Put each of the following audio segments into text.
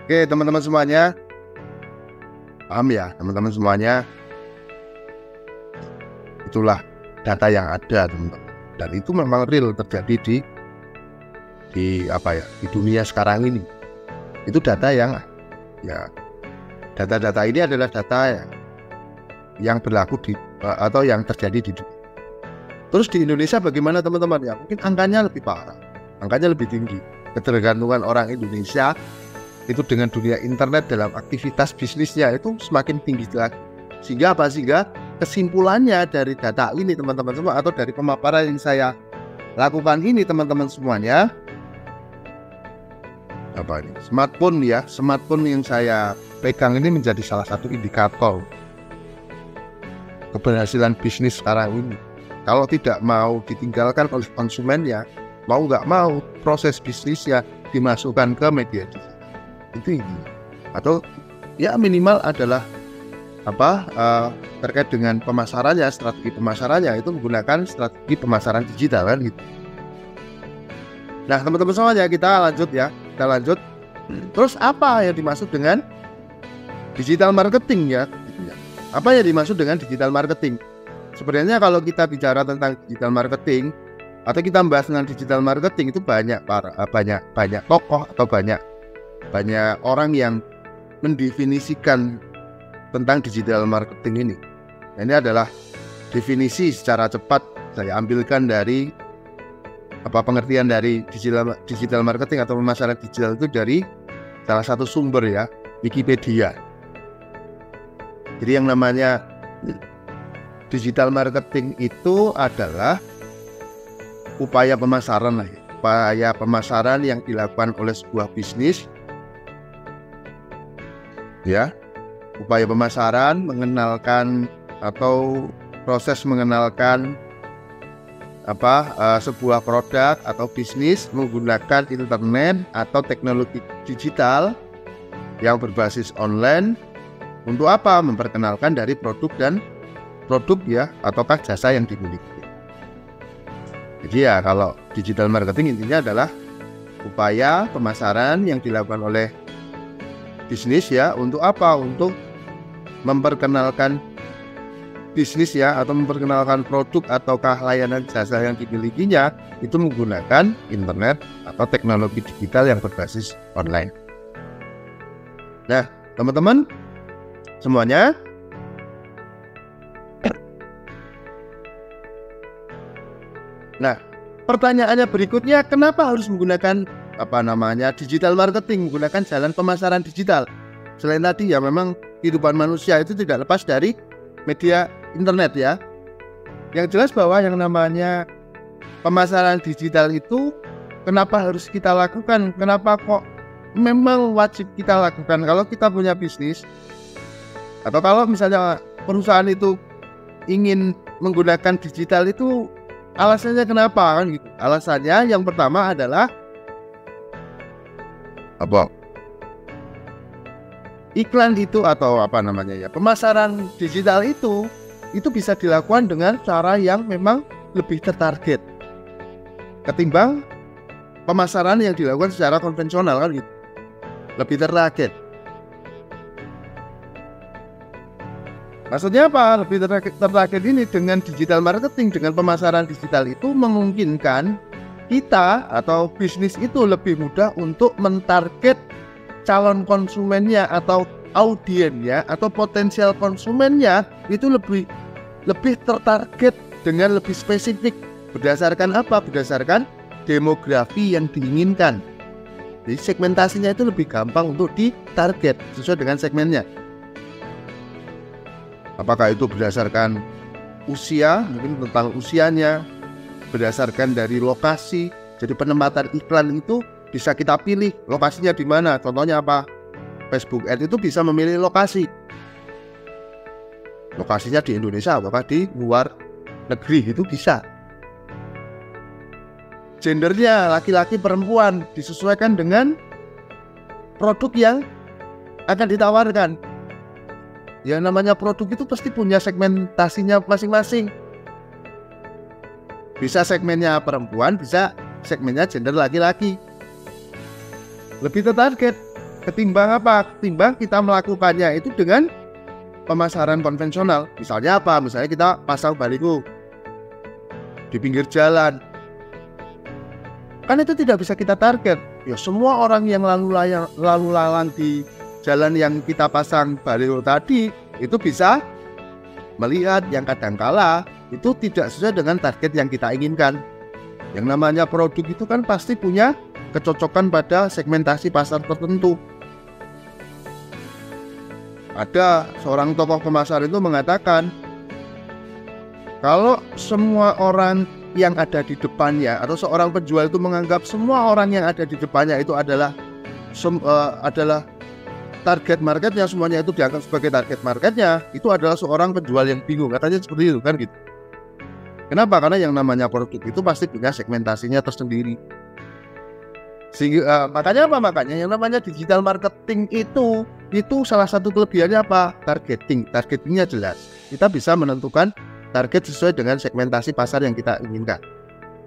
Oke, teman-teman semuanya, paham ya, teman-teman semuanya, itulah data yang ada, teman-teman. Dan itu memang real terjadi di dunia sekarang ini. Itu data yang data-data ini adalah data yang berlaku atau yang terjadi di dunia. Terus di Indonesia bagaimana, teman-teman? Ya, mungkin angkanya lebih parah, angkanya lebih tinggi. Ketergantungan orang Indonesia itu dengan dunia internet dalam aktivitas bisnisnya itu semakin tinggi lagi. Sehingga kesimpulannya dari data ini, teman-teman semua, atau dari pemaparan yang saya lakukan ini, teman-teman semuanya, smartphone yang saya pegang ini menjadi salah satu indikator keberhasilan bisnis sekarang ini. Kalau tidak mau ditinggalkan oleh konsumennya, mau nggak mau proses bisnisnya dimasukkan ke media digital. Itu ini. Atau ya minimal adalah terkait dengan pemasarannya, strategi pemasarannya itu menggunakan strategi pemasaran digital kan gitu. Nah, teman-teman semuanya, kita lanjut. Terus apa yang dimaksud dengan digital marketing ya? Apa yang dimaksud dengan digital marketing? Sebenarnya kalau kita bicara tentang digital marketing atau kita membahas tentang digital marketing itu banyak tokoh atau banyak orang yang mendefinisikan tentang digital marketing ini. Ini adalah definisi secara cepat saya ambilkan dari pengertian dari digital marketing atau pemasaran digital itu dari salah satu sumber ya, Wikipedia. Jadi yang namanya digital marketing itu adalah upaya pemasaran yang dilakukan oleh sebuah bisnis ya. Upaya pemasaran mengenalkan atau proses mengenalkan sebuah produk atau bisnis menggunakan internet atau teknologi digital yang berbasis online untuk memperkenalkan dari produk ya ataukah jasa yang dimiliki. Jadi ya, kalau digital marketing intinya adalah upaya pemasaran yang dilakukan oleh bisnis ya untuk memperkenalkan bisnis ya, atau memperkenalkan produk ataukah layanan jasa yang dimilikinya itu menggunakan internet atau teknologi digital yang berbasis online. Nah, teman-teman semuanya, nah pertanyaannya berikutnya, kenapa harus menggunakan digital marketing, menggunakan jalan pemasaran digital? Selain tadi ya, memang kehidupan manusia itu tidak lepas dari media internet ya. Yang jelas bahwa yang namanya pemasaran digital itu kenapa harus kita lakukan? Kenapa kok memang wajib kita lakukan? Kalau kita punya bisnis atau kalau misalnya perusahaan itu ingin menggunakan digital itu, alasannya kenapa kan gitu? Alasannya yang pertama adalah iklan itu atau pemasaran digital itu bisa dilakukan dengan cara yang memang lebih tertarget ketimbang pemasaran yang dilakukan secara konvensional kan gitu. Lebih tertarget. Maksudnya apa? Lebih tertarget ini dengan digital marketing, dengan pemasaran digital itu memungkinkan kita atau bisnis itu lebih mudah untuk mentarget calon konsumennya atau audiennya atau potensial konsumennya itu lebih tertarget dengan lebih spesifik. Berdasarkan apa? Berdasarkan demografi yang diinginkan. Jadi segmentasinya itu lebih gampang untuk ditarget sesuai dengan segmennya. Apakah itu berdasarkan usia, mungkin tentang usianya, berdasarkan dari lokasi. Jadi penempatan iklan itu bisa kita pilih lokasinya di mana. Contohnya apa? Facebook Ads itu bisa memilih lokasi. Lokasinya di Indonesia, apakah di luar negeri, itu bisa. Gendernya laki-laki perempuan disesuaikan dengan produk yang akan ditawarkan. Ya namanya produk itu pasti punya segmentasinya masing-masing. Bisa segmennya perempuan, bisa segmennya gender laki-laki. Lebih tertarget. Ketimbang apa? Ketimbang kita melakukannya itu dengan pemasaran konvensional. Misalnya apa? Misalnya kita pasang baliho di pinggir jalan. Kan itu tidak bisa kita target. Ya semua orang yang lalu lalang di jalan yang kita pasang baliho tadi itu bisa melihat, yang kadangkala itu tidak sesuai dengan target yang kita inginkan. Yang namanya produk itu kan pasti punya kecocokan pada segmentasi pasar tertentu. Ada seorang tokoh pemasaran itu mengatakan, kalau semua orang yang ada di depannya atau seorang penjual itu menganggap semua orang yang ada di depannya itu adalah target marketnya, semuanya itu dianggap sebagai target marketnya, itu adalah seorang penjual yang bingung. Katanya seperti itu kan gitu. Kenapa? Karena yang namanya produk itu pasti punya segmentasinya tersendiri. Sehingga, makanya apa? Makanya yang namanya digital marketing itu salah satu kelebihannya apa? Targetingnya jelas. Kita bisa menentukan target sesuai dengan segmentasi pasar yang kita inginkan.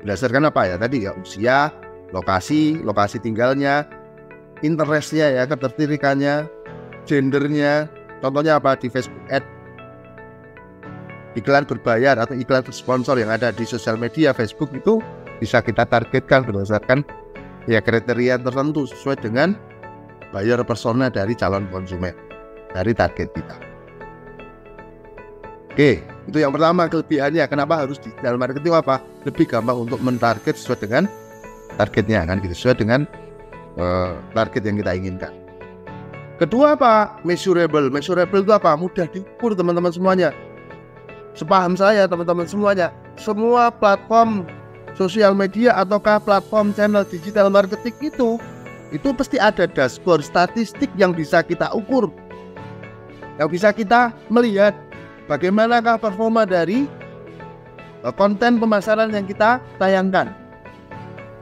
Berdasarkan apa ya? Tadi ya usia, lokasi tinggalnya, interestnya ya, ketertarikannya, gendernya. Contohnya apa? Di Facebook Ad, iklan berbayar atau iklan bersponsor yang ada di sosial media Facebook itu bisa kita targetkan berdasarkan ya kriteria tertentu sesuai dengan buyer persona dari calon konsumen, dari target kita. Oke, itu yang pertama kelebihannya. Kenapa harus digital marketing? Apa? Lebih gampang untuk mentarget sesuai dengan targetnya kan gitu, sesuai dengan target yang kita inginkan. Kedua apa? Measurable itu apa? Mudah diukur teman-teman semuanya. Sepaham saya teman-teman semuanya, semua platform sosial media ataukah platform channel digital marketing itu pasti ada dashboard statistik yang bisa kita ukur, yang bisa kita melihat bagaimanakah performa dari konten pemasaran yang kita tayangkan.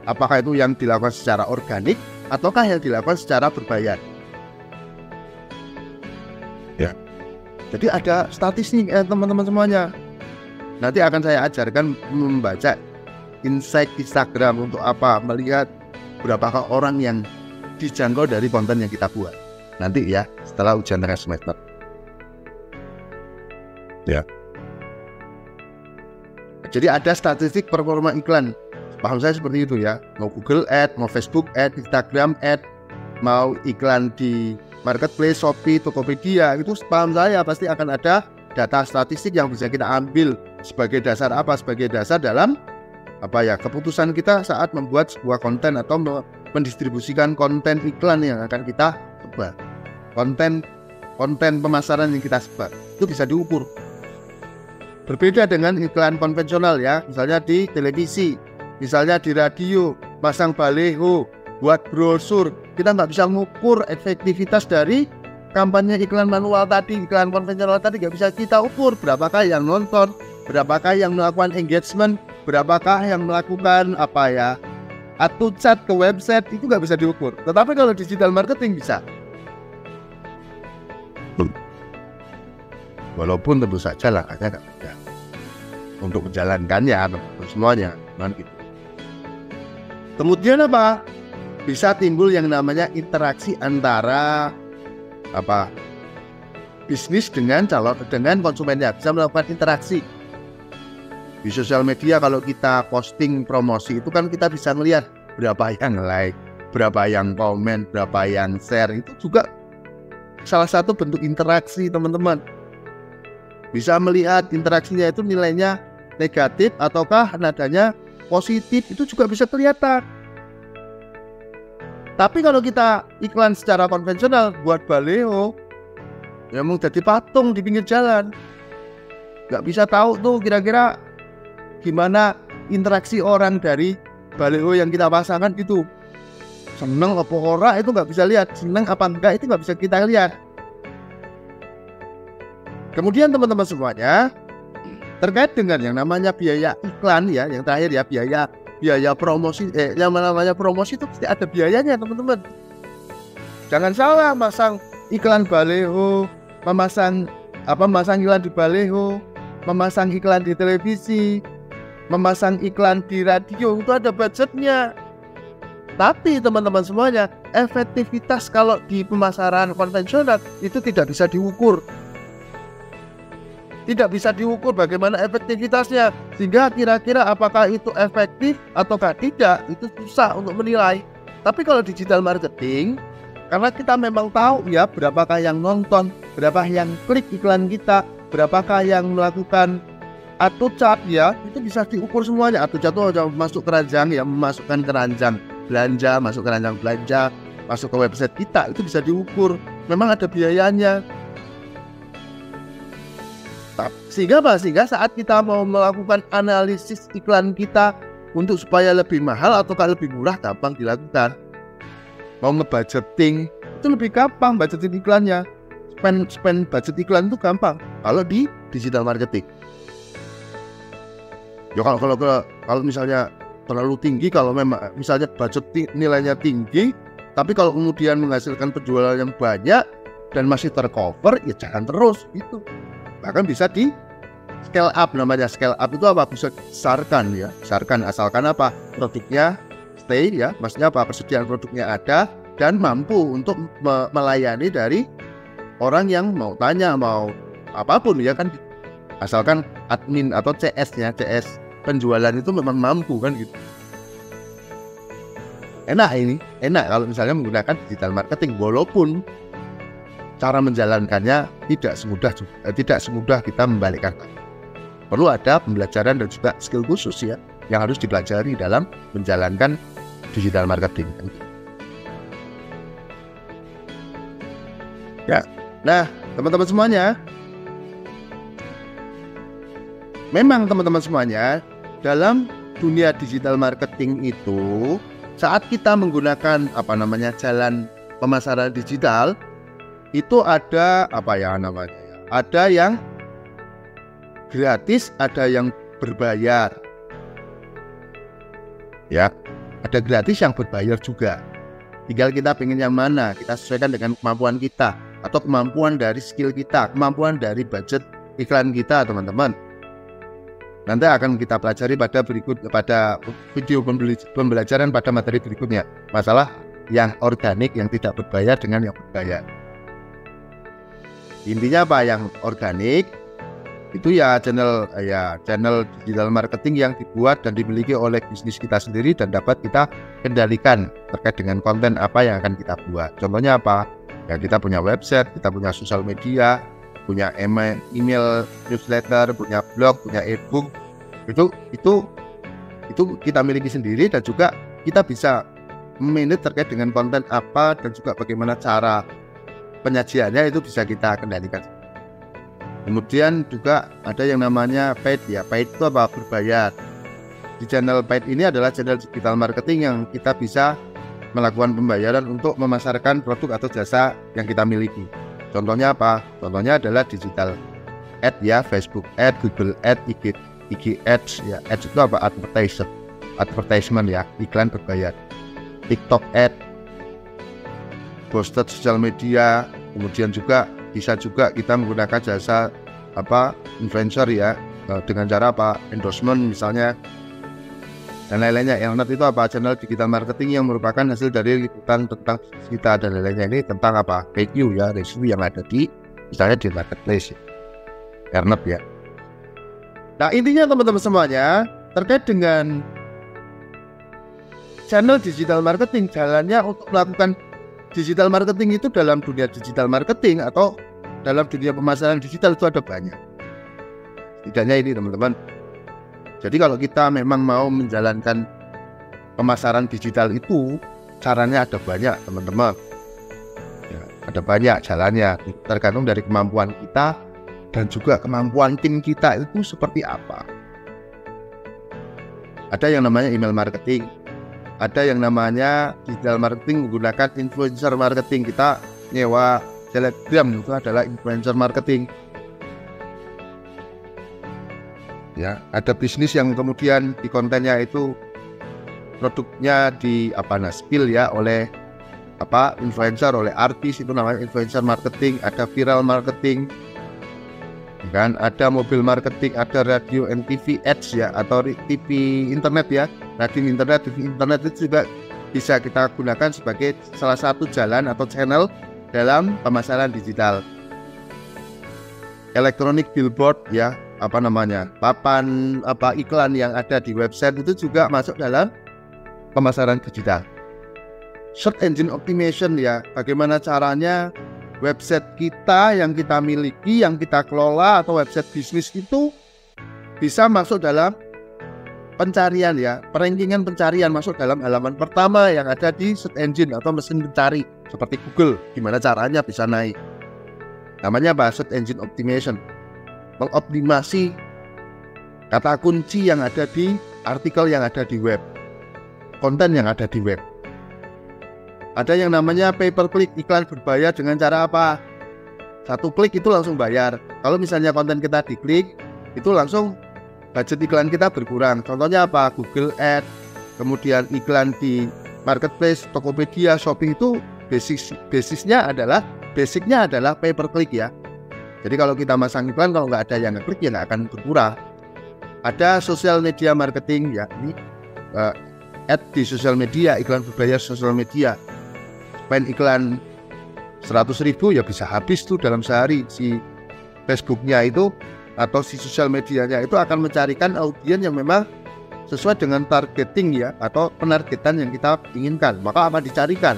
Apakah itu yang dilakukan secara organik ataukah yang dilakukan secara berbayar. Ya. Jadi ada statistik teman-teman semuanya. Nanti akan saya ajarkan membaca insight Instagram untuk apa? Melihat berapakah orang yang dijangkau dari konten yang kita buat. Nanti ya, setelah ujian tengah semester. Ya. Jadi ada statistik performa iklan. Paham saya seperti itu ya. Mau Google Ad, mau Facebook Ad, Instagram Ad, mau iklan di Marketplace, Shopee, Tokopedia, itu paham saya pasti akan ada data statistik yang bisa kita ambil sebagai dasar apa? Sebagai dasar dalam apa ya, keputusan kita saat membuat sebuah konten atau mendistribusikan konten iklan yang akan kita sebar, konten pemasaran yang kita sebar, itu bisa diukur. Berbeda dengan iklan konvensional ya, misalnya di televisi, misalnya di radio, pasang baliho, buat brosur, kita nggak bisa mengukur efektivitas dari kampanye iklan manual tadi, iklan konvensional tadi nggak bisa kita ukur. Berapakah yang nonton, berapakah yang melakukan engagement, berapakah yang melakukan apa ya, add to chat ke website, itu nggak bisa diukur. Tetapi kalau digital marketing bisa. Walaupun tentu saja langkahnya nggak mudah untuk menjalankannya semuanya, kan gitu. Kemudian apa? Bisa timbul yang namanya interaksi antara apa bisnis dengan konsumennya, bisa melakukan interaksi. Di sosial media kalau kita posting promosi itu kan kita bisa melihat berapa yang like, berapa yang komen, berapa yang share. Itu juga salah satu bentuk interaksi teman-teman. Bisa melihat interaksinya itu nilainya negatif ataukah nadanya positif, itu juga bisa kelihatan. Tapi kalau kita iklan secara konvensional buat baliho, ya mau jadi patung di pinggir jalan, nggak bisa tahu tuh kira-kira gimana interaksi orang dari baliho yang kita pasangkan gitu. Seneng apa ora itu nggak bisa lihat, seneng apa enggak itu nggak bisa kita lihat. Kemudian teman-teman semuanya, terkait dengan yang namanya biaya iklan ya, yang terakhir ya, biaya promosi, yang namanya promosi itu pasti ada biayanya teman-teman. Jangan salah, masang iklan baliho, memasang iklan di baliho, memasang iklan di televisi, memasang iklan di radio, itu ada budgetnya. Tapi teman-teman semuanya, efektivitas kalau di pemasaran konvensional itu tidak bisa diukur. Tidak bisa diukur bagaimana efektivitasnya, sehingga kira-kira apakah itu efektif ataukah tidak, itu susah untuk menilai. Tapi kalau digital marketing, karena kita memang tahu ya berapakah yang nonton, berapa yang klik iklan kita, berapakah yang melakukan auto chart ya, itu bisa diukur semuanya. Auto chart itu masuk keranjang ya, memasukkan keranjang belanja, masuk keranjang belanja, masuk ke website kita, itu bisa diukur. Memang ada biayanya. Sehingga saat kita mau melakukan analisis iklan kita untuk supaya lebih mahal ataukah lebih murah, gampang dilakukan. Mau ngebudgeting itu lebih gampang, budgeting iklannya. Spend budget iklan itu gampang kalau di digital marketing. Ya kalau misalnya terlalu tinggi, kalau memang misalnya budget nilainya tinggi, tapi kalau kemudian menghasilkan penjualan yang banyak dan masih tercover, ya jangan terus gitu. Bahkan bisa di scale up, namanya scale up itu apa, bisa besarkan ya, besarkan asalkan apa, produknya stay ya, maksudnya apa, persediaan produknya ada dan mampu untuk melayani dari orang yang mau tanya, mau apapun ya kan, asalkan admin atau CS-nya, CS penjualan itu memang mampu kan gitu. Enak kalau misalnya menggunakan digital marketing, walaupun cara menjalankannya tidak semudah kita membalikkan. Perlu ada pembelajaran dan juga skill khusus ya yang harus dipelajari dalam menjalankan digital marketing. Ya, nah teman-teman semuanya, memang teman-teman semuanya dalam dunia digital marketing itu, saat kita menggunakan jalan pemasaran digital, itu ada ada yang gratis, ada yang berbayar ya, ada gratis yang berbayar juga. Tinggal kita pengen yang mana, kita sesuaikan dengan kemampuan kita atau kemampuan dari skill kita, kemampuan dari budget iklan kita teman-teman. Nanti akan kita pelajari pada video pembelajaran pada materi berikutnya, masalah yang organik, yang tidak berbayar dengan yang berbayar. Intinya apa, yang organik itu ya channel digital marketing yang dibuat dan dimiliki oleh bisnis kita sendiri dan dapat kita kendalikan terkait dengan konten apa yang akan kita buat. Contohnya apa? Ya kita punya website, kita punya sosial media, punya email newsletter, punya blog, punya ebook. Itu kita miliki sendiri dan juga kita bisa manage terkait dengan konten apa dan juga bagaimana cara penyajiannya, itu bisa kita kendalikan. Kemudian juga ada yang namanya paid ya. Paid itu apa? Berbayar. Di channel paid ini adalah channel digital marketing yang kita bisa melakukan pembayaran untuk memasarkan produk atau jasa yang kita miliki. Contohnya apa? Contohnya adalah digital ad ya, Facebook ad, Google ad, IG ads ya. Ads itu apa? Advertisement ya, iklan berbayar. TikTok ad, posted sosial media, kemudian juga bisa juga kita menggunakan jasa influencer ya, dengan cara endorsement misalnya dan lain-lainnya. Yang nanti itu channel digital marketing yang merupakan hasil dari liputan tentang kita dan lain-lainnya. Ini tentang review yang ada di misalnya di marketplace ya, Ernep ya. Nah intinya teman-teman semuanya terkait dengan channel digital marketing, jalannya untuk melakukan digital marketing itu dalam dunia digital marketing atau dalam dunia pemasaran digital itu ada banyak. Setidaknya ini teman-teman. Jadi kalau kita memang mau menjalankan pemasaran digital itu, caranya ada banyak teman-teman. Ya, ada banyak jalannya, tergantung dari kemampuan kita dan juga kemampuan tim kita itu seperti apa. Ada yang namanya email marketing, ada yang namanya digital marketing menggunakan influencer marketing. Kita nyewa Telegram, itu adalah influencer marketing. Ya, ada bisnis yang kemudian di kontennya itu produknya di spill ya oleh influencer, oleh artis, itu namanya influencer marketing. Ada viral marketing, kan? Ada mobil marketing, ada radio and TV ads ya, atau TV internet ya. Radio internet, TV internet itu juga bisa kita gunakan sebagai salah satu jalan atau channel dalam pemasaran digital. Electronic billboard ya, papan iklan yang ada di website itu juga masuk dalam pemasaran digital. Search engine optimization ya, bagaimana caranya website kita yang kita miliki, yang kita kelola atau website bisnis itu bisa masuk dalam pencarian ya, perankingan pencarian, masuk dalam halaman pertama yang ada di search engine atau mesin pencari seperti Google. Gimana caranya bisa naik? Namanya apa? Search engine optimization. Mengoptimasi kata kunci yang ada di artikel yang ada di web, konten yang ada di web. Ada yang namanya pay per click, iklan berbayar dengan cara apa? Satu klik itu langsung bayar. Kalau misalnya konten kita diklik, itu langsung budget iklan kita berkurang. Contohnya apa? Google Ads, kemudian iklan di marketplace, Tokopedia, Shopee itu basicnya adalah pay per click ya. Jadi kalau kita masang iklan, kalau nggak ada yang ngeklik ya nggak akan berkurang. Ada social media marketing ya, ini ad di sosial media, iklan berbayar sosial media. Main iklan 100.000 ya bisa habis tuh dalam sehari. Si Facebooknya itu atau si sosial medianya itu akan mencarikan audiens yang memang sesuai dengan targeting ya, atau penargetan yang kita inginkan. Maka apa dicarikan?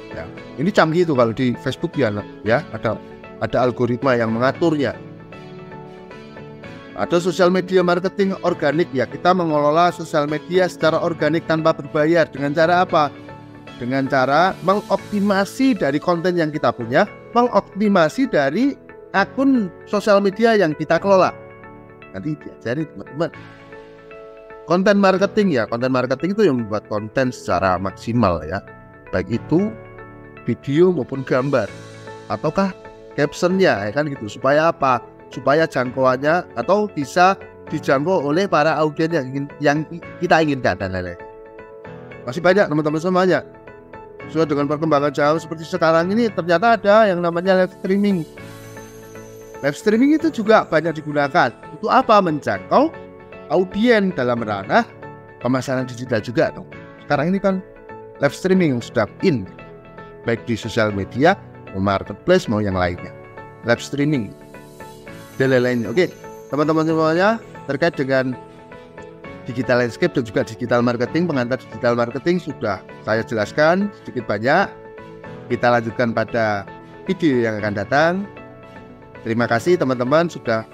Ya, ini canggih itu kalau di Facebook ya, ada algoritma yang mengaturnya. Ada sosial media marketing organik ya, kita mengelola sosial media secara organik tanpa berbayar. Dengan cara apa? Dengan cara mengoptimasi dari konten yang kita punya, mengoptimasi dari akun sosial media yang kita kelola. Nanti diajari teman-teman. Konten marketing ya, konten marketing itu yang membuat konten secara maksimal ya, baik itu video maupun gambar, ataukah captionnya ya kan gitu. Supaya apa? Supaya jangkauannya atau bisa dijangkau oleh para audiens yang kita inginkan dan lain-lain. Masih banyak teman-teman semuanya. Sesuai dengan perkembangan zaman seperti sekarang ini, ternyata ada yang namanya live streaming. Live streaming itu juga banyak digunakan. Itu apa? Menjangkau audiens dalam ranah pemasaran digital juga dong. Sekarang ini kan live streaming sudah in, baik di sosial media, marketplace mau yang lainnya. Live streaming dan lain-lain. Oke, teman-teman semuanya, terkait dengan digital landscape dan juga digital marketing, pengantar digital marketing sudah saya jelaskan sedikit banyak. Kita lanjutkan pada video yang akan datang. Terima kasih teman-teman sudah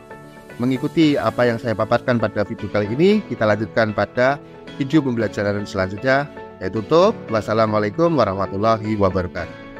mengikuti apa yang saya paparkan pada video kali ini. Kita lanjutkan pada video pembelajaran selanjutnya. Saya tutup. Wassalamualaikum warahmatullahi wabarakatuh.